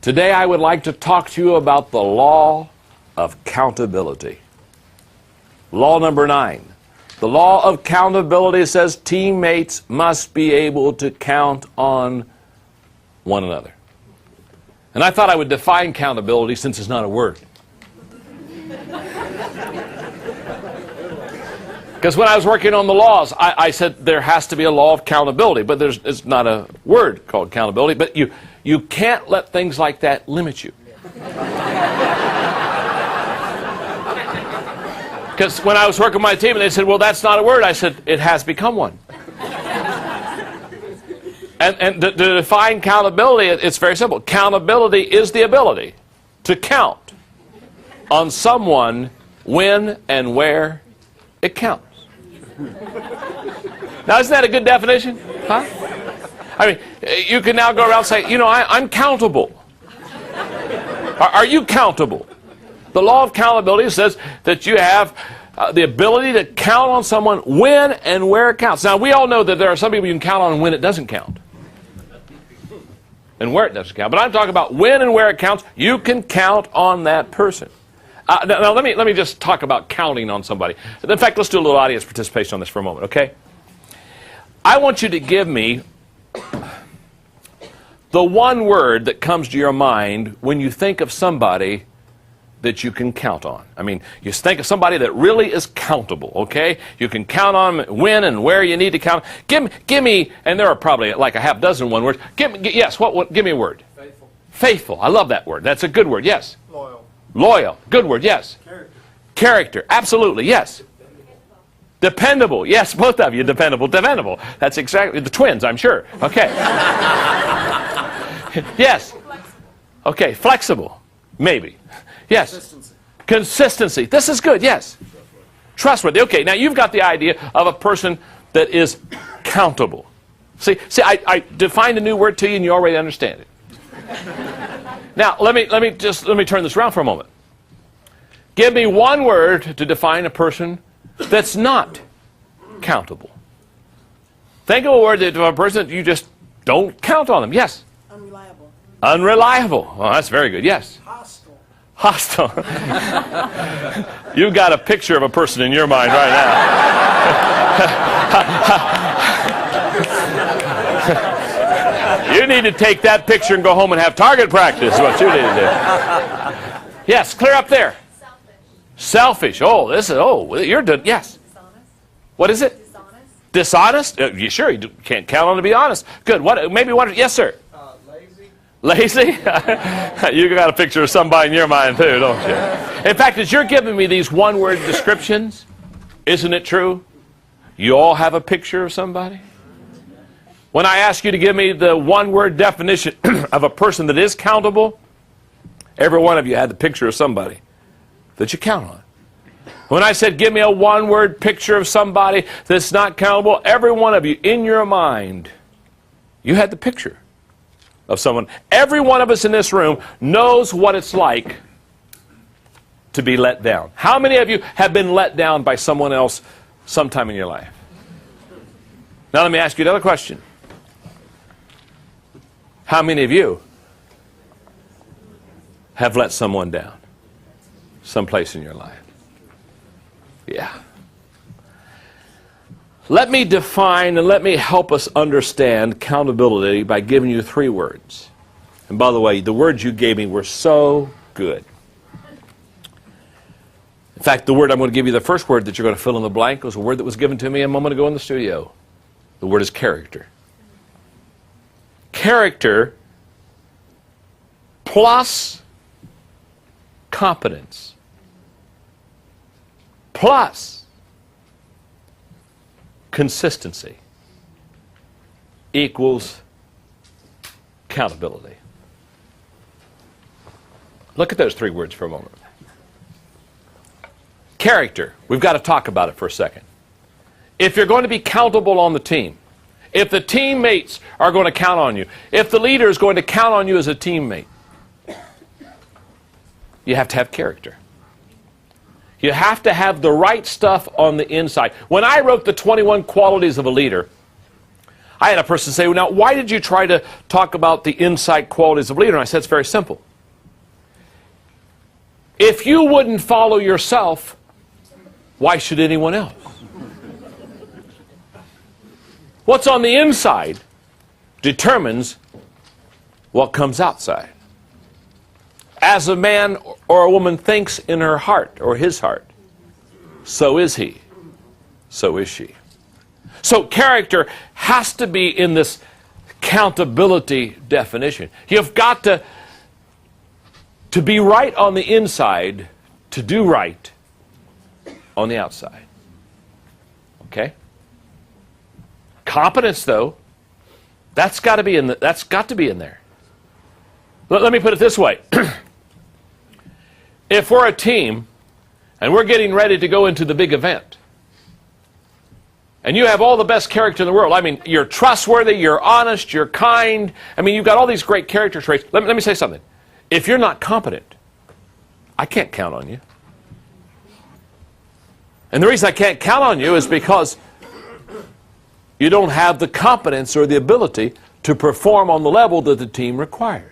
Today I would like to talk to you about the law of accountability. Law number 9. The law of accountability says teammates must be able to count on one another. And I thought I would define accountability since it's not a word. Because when I was working on the laws, I said there has to be a law of accountability, but it's not a word called accountability. But you can't let things like that limit you. Because when I was working with my team and they said, well, that's not a word, I said, it has become one. And to define accountability, it's very simple. Accountability is the ability to count on someone when and where it counts. Now, isn't that a good definition? Huh? I mean, you can now go around and say, you know, I'm countable. Are you countable? The law of accountability says that you have the ability to count on someone when and where it counts. Now, we all know that there are some people you can count on when it doesn't count. And where it doesn't count. But I'm talking about when and where it counts. You can count on that person. Now let me just talk about counting on somebody. In fact, let's do a little audience participation on this for a moment, okay? I want you to give me the one word that comes to your mind when you think of somebody that you can count on. I mean, you think of somebody that really is countable, okay? You can count on them when and where you need to count. Give me, and there are probably like a half dozen one words. Give me a word. Faithful. Faithful. I love that word. That's a good word. Yes. Loyal. Loyal. Good word. Yes. Character. Character. Absolutely. Yes. Dependable. Yes, both of you. Dependable. Dependable. That's exactly the twins, I'm sure. Okay. Yes. Okay. Flexible. Maybe. Yes. Consistency. Consistency. This is good. Yes. Trustworthy. Okay. Now you've got the idea of a person that is countable. See, I defined a new word to you, and you already understand it. Now let me turn this around for a moment. Give me one word to define a person that's not countable. Think of a word that a person that you just don't count on them. Yes. Unreliable. Unreliable. Well, that's very good. Yes. Hostile. Hostile. You've got a picture of a person in your mind right now. You need to take that picture and go home and have target practice is what you need to do. Yes, clear up there. Selfish. You're done. Yes. Dishonest. What is it? Dishonest. Dishonest? Sure, you can't count on to be honest. Good. Yes, sir. Lazy. Lazy? You got a picture of somebody in your mind too, don't you? In fact, as you're giving me these one-word descriptions, isn't it true? You all have a picture of somebody? When I ask you to give me the one-word definition of a person that is countable, every one of you had the picture of somebody that you count on. When I said give me a one-word picture of somebody that's not countable, every one of you in your mind, you had the picture of someone. Every one of us in this room knows what it's like to be let down. How many of you have been let down by someone else sometime in your life? Now let me ask you another question. How many of you have let someone down someplace in your life? Yeah. Let me define and let me help us understand accountability by giving you 3 words. And by the way, the words you gave me were so good. In fact, the word I'm going to give you, the first word that you're going to fill in the blank, was a word that was given to me a moment ago in the studio. The word is character. Character plus competence plus consistency equals accountability. Look at those 3 words for a moment. Character. We've got to talk about it for a second. If you're going to be countable on the team, if the teammates are going to count on you, if the leader is going to count on you as a teammate, you have to have character. You have to have the right stuff on the inside. When I wrote the 21 qualities of a leader, I had a person say, well, now, why did you try to talk about the inside qualities of a leader? And I said, it's very simple. If you wouldn't follow yourself, why should anyone else? What's on the inside determines what comes outside. As a man or a woman thinks in her heart or his heart, so is he, so is she. So character has to be in this accountability definition. You've got to be right on the inside to do right on the outside. Okay? Competence, though, that's got to be in there. Let me put it this way. If we're a team and we're getting ready to go into the big event, and you have all the best character in the world, I mean, you're trustworthy, you're honest, you're kind, I mean, you've got all these great character traits. Let me say something. If you're not competent, I can't count on you. And the reason I can't count on you is because you don't have the competence or the ability to perform on the level that the team requires.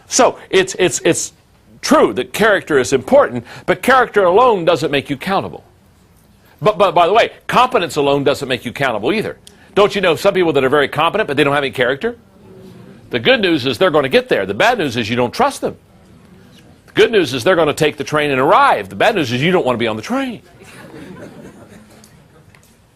So it's true that character is important, but character alone doesn't make you countable. But by the way, competence alone doesn't make you countable either. Don't you know some people that are very competent, but they don't have any character? The good news is they're going to get there. The bad news is you don't trust them. The good news is they're going to take the train and arrive. The bad news is you don't want to be on the train.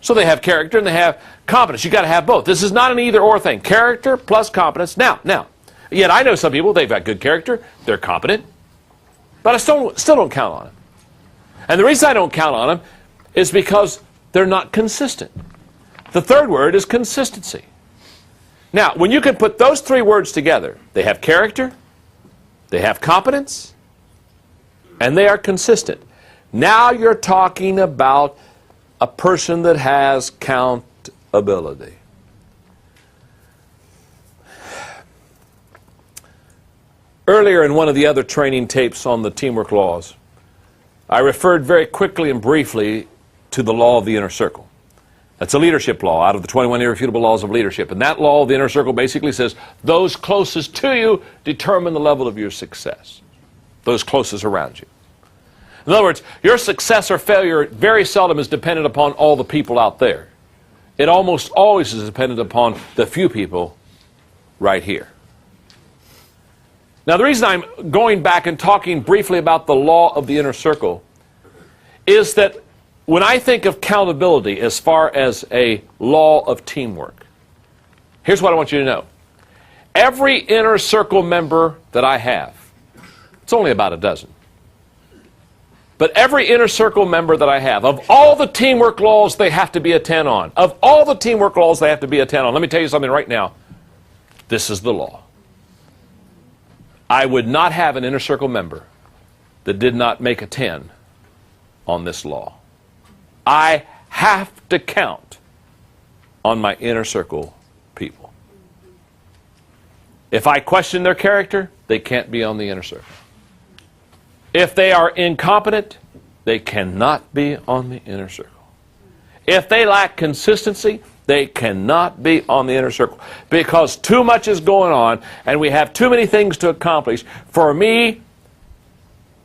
So they have character and they have competence. You've got to have both. This is not an either-or thing. Character plus competence. Now, yet I know some people, they've got good character, they're competent, but I still don't count on them. And the reason I don't count on them is because they're not consistent. The third word is consistency. Now, when you can put those three words together, they have character, they have competence, and they are consistent. Now you're talking about a person that has accountability. Earlier in one of the other training tapes on the teamwork laws, I referred very quickly and briefly to the law of the inner circle. That's a leadership law out of the 21 irrefutable laws of leadership. And that law of the inner circle basically says those closest to you determine the level of your success. Those closest around you. In other words, your success or failure very seldom is dependent upon all the people out there. It almost always is dependent upon the few people right here. Now, the reason I'm going back and talking briefly about the law of the inner circle is that when I think of accountability as far as a law of teamwork, here's what I want you to know. Every inner circle member that I have, it's only about a dozen, but every inner circle member that I have, of all the teamwork laws they have to be a 10 on, of all the teamwork laws they have to be a 10 on, let me tell you something right now. This is the law. I would not have an inner circle member that did not make a 10 on this law. I have to count on my inner circle people. If I question their character, they can't be on the inner circle. If they are incompetent, they cannot be on the inner circle. If they lack consistency, they cannot be on the inner circle because too much is going on and we have too many things to accomplish for me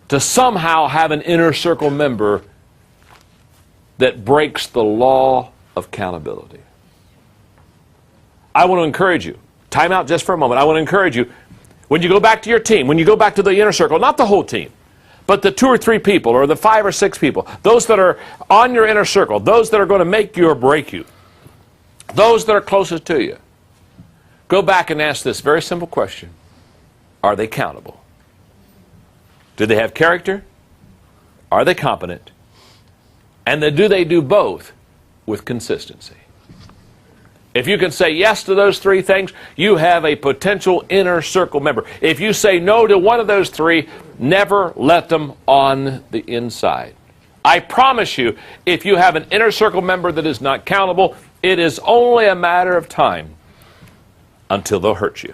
to somehow have an inner circle member that breaks the law of accountability. I want to encourage you. Time out just for a moment. I want to encourage you. When you go back to your team, when you go back to the inner circle, not the whole team, but the 2 or 3 people or the 5 or 6 people, those that are on your inner circle, those that are going to make you or break you, those that are closest to you, go back and ask this very simple question. Are they accountable? Do they have character? Are they competent? And then do they do both with consistency? If you can say yes to those 3 things, you have a potential inner circle member. If you say no to one of those 3, never let them on the inside. I promise you, if you have an inner circle member that is not accountable, it is only a matter of time until they'll hurt you.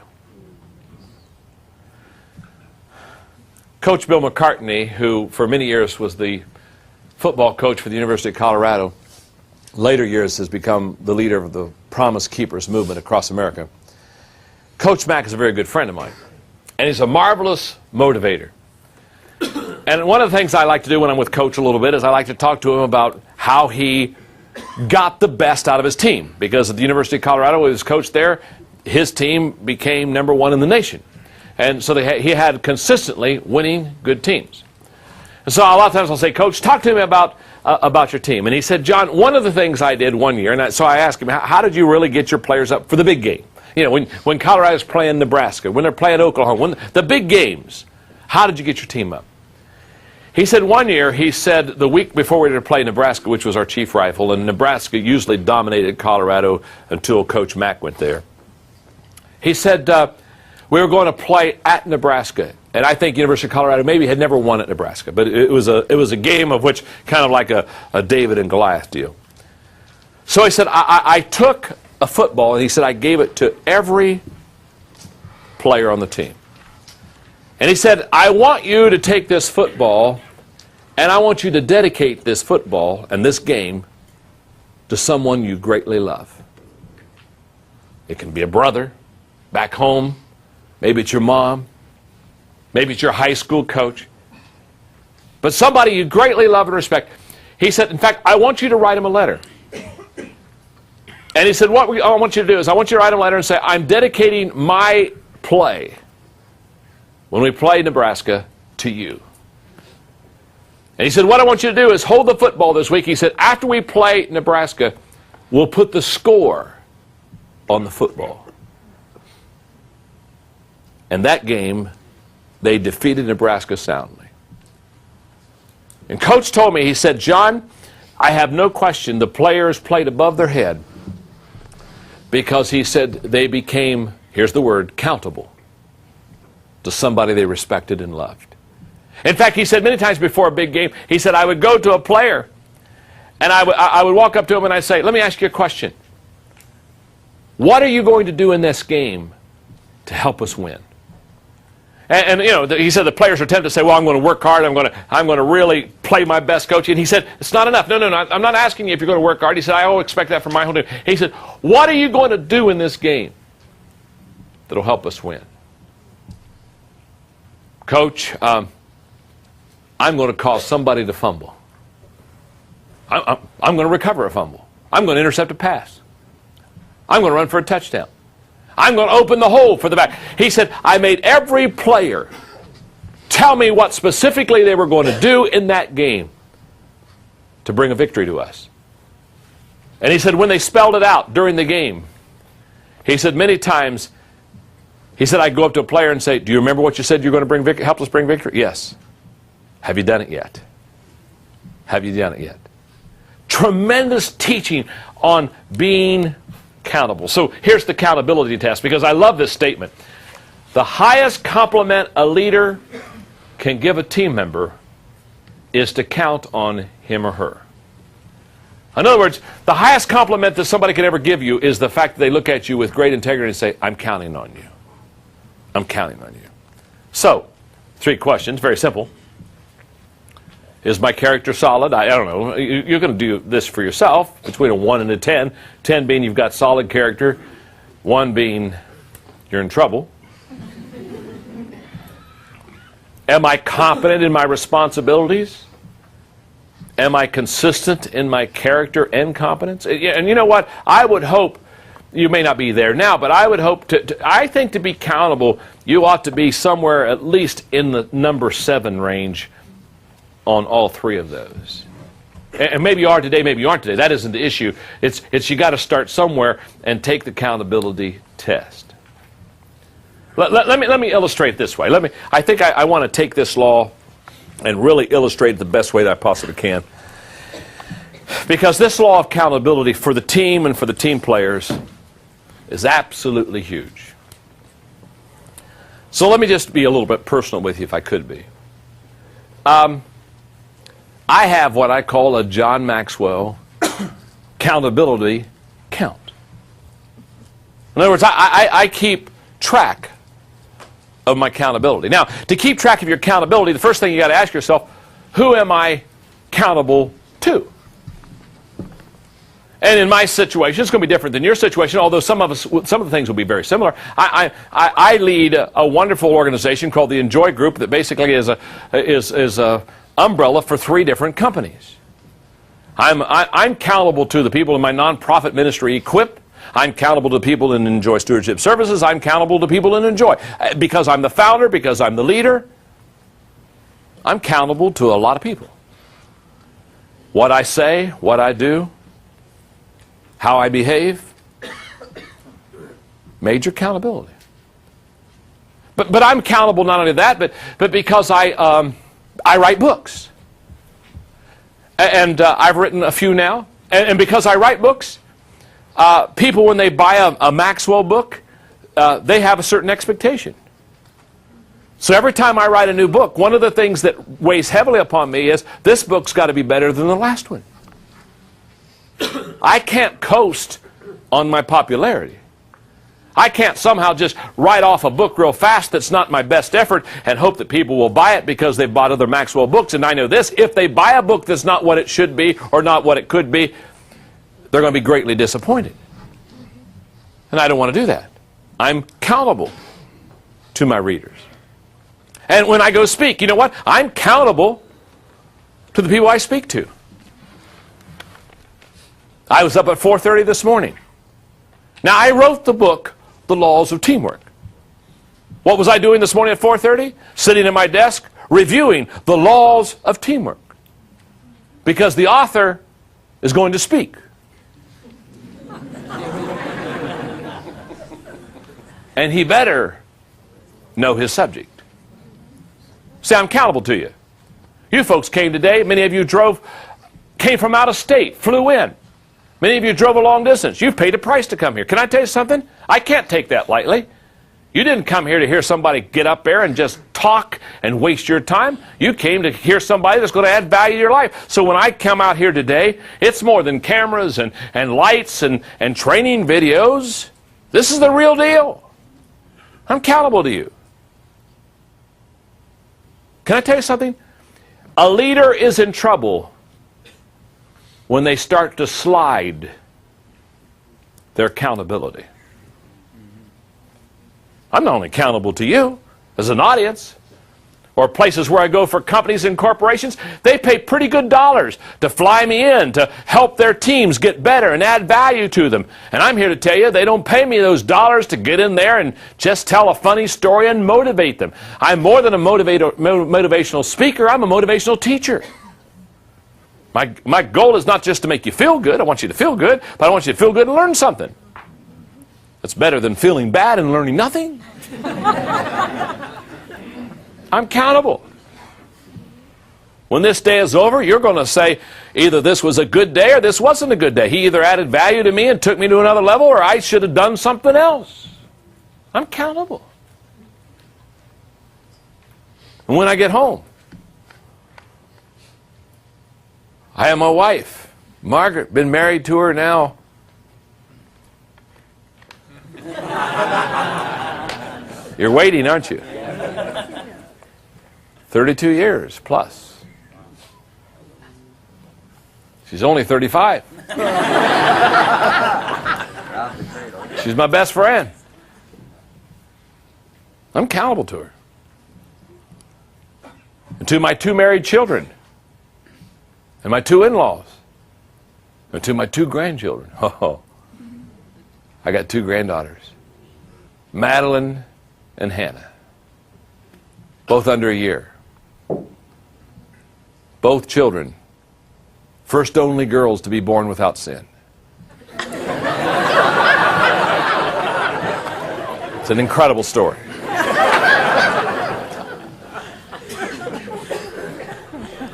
Coach Bill McCartney, who for many years was the football coach for the University of Colorado, later years has become the leader of the Promise Keepers movement across America. Coach Mack is a very good friend of mine, and he's a marvelous motivator. And one of the things I like to do when I'm with Coach a little bit is I like to talk to him about how he got the best out of his team. Because at the University of Colorado, when he was coach there, his team became #1 in the nation. And so he had consistently winning good teams. And so a lot of times I'll say, Coach, talk to me about your team. And he said, John, one of the things I did one year, and so I asked him, how did you really get your players up for the big game? You know, when Colorado's playing Nebraska, when they're playing Oklahoma, the big games, how did you get your team up? He said one year, he said the week before we were to play Nebraska, which was our chief rival, and Nebraska usually dominated Colorado until Coach Mack went there. He said we were going to play at Nebraska, and I think University of Colorado maybe had never won at Nebraska, but it was a game of which kind of like a David and Goliath deal. So he said I took a football, and he said I gave it to every player on the team. And he said, I want you to take this football, and I want you to dedicate this football and this game to someone you greatly love. It can be a brother back home. Maybe it's your mom. Maybe it's your high school coach. But somebody you greatly love and respect. He said, in fact, I want you to write him a letter. And he said, what I want you to do is I want you to write him a letter and say, I'm dedicating my play when we play Nebraska to you. And he said, what I want you to do is hold the football this week. He said, after we play Nebraska, we'll put the score on the football. And that game, they defeated Nebraska soundly. And Coach told me, he said, John, I have no question the players played above their head because he said they became, here's the word, countable to somebody they respected and loved. In fact, he said many times before a big game, he said, I would go to a player and I would walk up to him and I'd say, let me ask you a question. What are you going to do in this game to help us win? And you know, he said the players are tempted to say, well, I'm going to work hard, I'm going to really play my best, coach. And he said, it's not enough. No, I'm not asking you if you're going to work hard. He said, I always expect that from my whole team. He said, what are you going to do in this game that'll help us win? Coach, I'm going to cause somebody to fumble. I'm going to recover a fumble. I'm going to intercept a pass. I'm going to run for a touchdown. I'm going to open the hole for the back. He said, I made every player tell me what specifically they were going to do in that game to bring a victory to us. And he said, when they spelled it out during the game, he said many times, he said, I'd go up to a player and say, do you remember what you said you're going to bring help us bring victory? Yes. Have you done it yet? Have you done it yet? Tremendous teaching on being accountable. So here's the accountability test, because I love this statement. The highest compliment a leader can give a team member is to count on him or her. In other words, the highest compliment that somebody can ever give you is the fact that they look at you with great integrity and say, I'm counting on you. I'm counting on you. So, 3 questions, very simple. Is my character solid? I don't know. You're going to do this for yourself, between a 1 and a 10. 10 being you've got solid character. 1 being you're in trouble. Am I confident in my responsibilities? Am I consistent in my character and competence? And you know what? I would hope, you may not be there now, but I would hope I think to be accountable, you ought to be somewhere at least in the number 7 range on all 3 of those. And maybe you are today, maybe you aren't today. That isn't the issue. It's you got to start somewhere and take the accountability test. Let me illustrate this way. I think I want to take this law and really illustrate it the best way that I possibly can. Because this law of accountability for the team and for the team players is absolutely huge. So let me just be a little bit personal with you, if I could be. I have what I call a John Maxwell accountability count. In other words, I keep track of my accountability. Now, to keep track of your accountability, the first thing you got to ask yourself, who am I accountable to? And in my situation, it's going to be different than your situation, although some of the things will be very similar. I lead a wonderful organization called the Enjoy Group that basically is a umbrella for 3 different companies. I'm accountable to the people in my nonprofit ministry, Equip. I'm accountable to people in Enjoy Stewardship Services. I'm accountable to people in Enjoy. Because I'm the founder, because I'm the leader, I'm accountable to a lot of people. What I say, what I do, how I behave, major accountability. But I'm accountable not only that, but because I write books. And I've written a few now. And because I write books, people, when they buy a Maxwell book, they have a certain expectation. So every time I write a new book, one of the things that weighs heavily upon me is this book's got to be better than the last one. I can't coast on my popularity. I can't somehow just write off a book real fast that's not my best effort and hope that people will buy it because they've bought other Maxwell books. And I know this, if they buy a book that's not what it should be or not what it could be, they're going to be greatly disappointed. And I don't want to do that. I'm accountable to my readers. And when I go speak, you know what? I'm accountable to the people I speak to. I was up at 4:30 this morning. Now, I wrote the book, The Laws of Teamwork. What was I doing this morning at 4:30? Sitting at my desk, reviewing the laws of teamwork. Because the author is going to speak. And he better know his subject. See, I'm accountable to you. You folks came today. Many of you came from out of state, flew in. Many of you drove a long distance. You've paid a price to come here. Can I tell you something? I can't take that lightly. You didn't come here to hear somebody get up there and just talk and waste your time. You came to hear somebody that's going to add value to your life. So when I come out here today, it's more than cameras and lights and training videos. This is the real deal. I'm accountable to you. Can I tell you something? A leader is in trouble when they start to slide their accountability. I'm not only accountable to you as an audience, or places where I go for companies and corporations, they pay pretty good dollars to fly me in to help their teams get better and add value to them. And I'm here to tell you, they don't pay me those dollars to get in there and just tell a funny story and motivate them. I'm more than a motivational speaker, I'm a motivational teacher. My goal is not just to make you feel good. I want you to feel good, but I want you to feel good and learn something. That's better than feeling bad and learning nothing. I'm accountable. When this day is over, you're going to say either this was a good day or this wasn't a good day. He either added value to me and took me to another level, or I should have done something else. I'm accountable. And when I get home, I have my wife, Margaret, been married to her now. You're waiting, aren't you? 32 years plus. She's only 35. She's my best friend. I'm accountable to her. And to my 2 married children. And my 2 in-laws. And to my 2 grandchildren. Oh, I got 2 granddaughters. Madeline and Hannah. Both under a year. Both children. First only girls to be born without sin. It's an incredible story.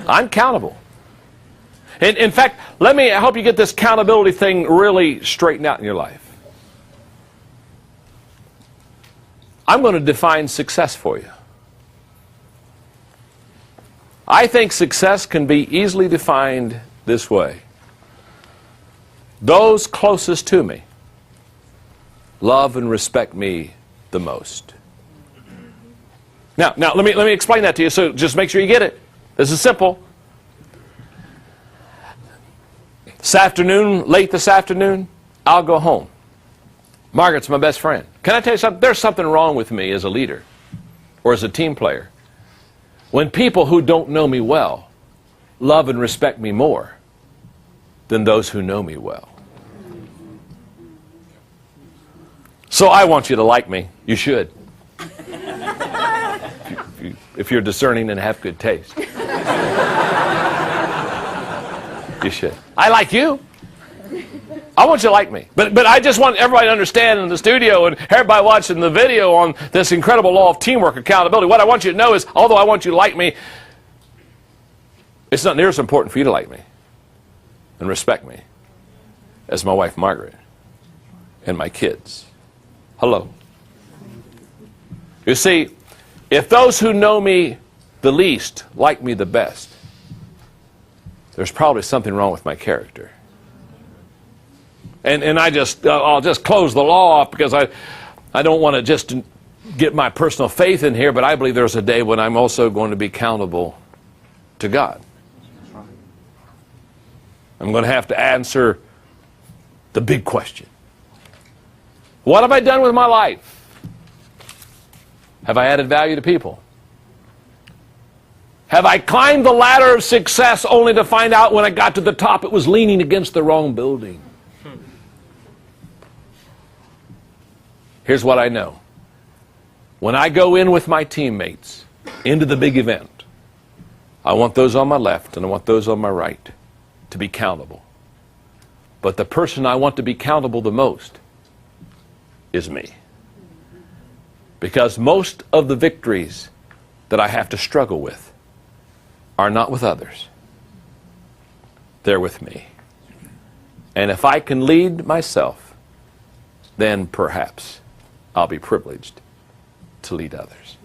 I'm accountable. In fact, let me help you get this accountability thing really straightened out in your life. I'm going to define success for you. I think success can be easily defined this way. Those closest to me love and respect me the most. Now let me explain that to you, so just make sure you get it. This is simple. This afternoon, late this afternoon, I'll go home. Margaret's my best friend. Can I tell you something? There's something wrong with me as a leader or as a team player when people who don't know me well love and respect me more than those who know me well. So I want you to like me. You should. If you're discerning and have good taste. You should. I like you. I want you to like me. But I just want everybody to understand in the studio and everybody watching the video on this incredible law of teamwork, accountability. What I want you to know is, although I want you to like me, it's not near as important for you to like me and respect me as my wife Margaret and my kids. Hello. You see, if those who know me the least like me the best, there's probably something wrong with my character. And I'll just close the law off because I don't want to just get my personal faith in here, but I believe there's a day when I'm also going to be accountable to God. I'm going to have to answer the big question. What have I done with my life? Have I added value to people? Have I climbed the ladder of success only to find out when I got to the top it was leaning against the wrong building? Here's what I know. When I go in with my teammates into the big event, I want those on my left and I want those on my right to be countable. But the person I want to be countable the most is me. Because most of the victories that I have to struggle with are not with others. They're with me. And if I can lead myself, then perhaps I'll be privileged to lead others.